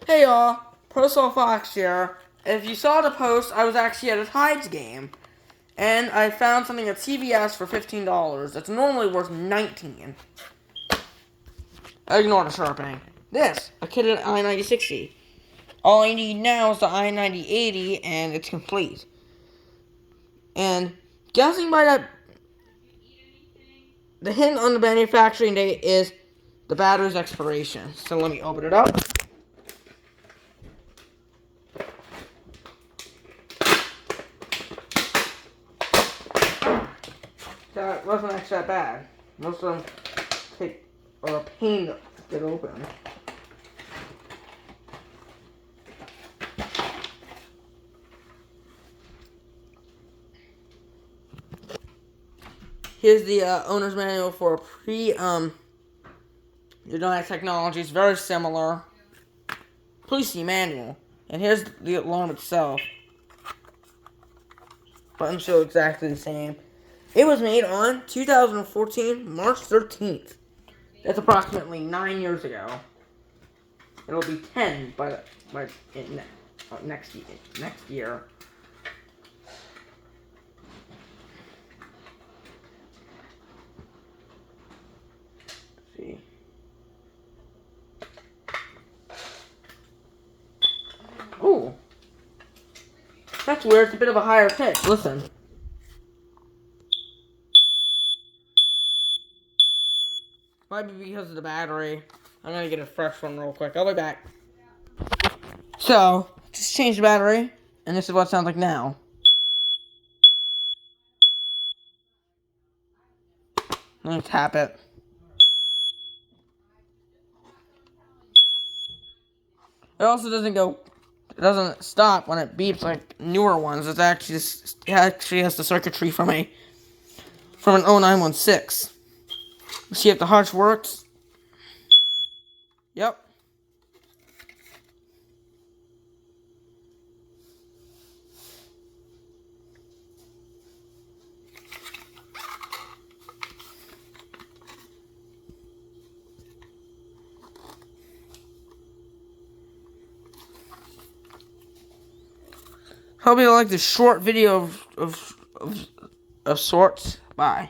Hey y'all, Personal Fox here. If you saw the post, I was actually at a Tides game, and I found something at CVS for $15. That's normally worth $19. Ignore the sharpening. This, a Kidde i9060. All I need now is the i9080, and it's complete. And guessing by that, the hint on the manufacturing date is the battery's expiration. So let me open it up. That wasn't actually that bad. Most of them are a pain to get open. Here's the owner's manual for J&A&S technology. It's very similar. Please see manual. And here's the alarm itself. Buttons show exactly the same. It was made on 2014, March 13th. That's approximately 9 years ago. It'll be 10 next year. Let's see. Ooh. That's weird. It's a bit of a higher pitch. Listen. Might be because of the battery. I'm gonna get a fresh one real quick. I'll be back. So, just change the battery, and this is what it sounds like now. Let me tap it. It also doesn't stop when it beeps like newer ones. It actually has the circuitry from an i9060. See if the harsh works. Yep. Hope you like this short video of sorts. Bye.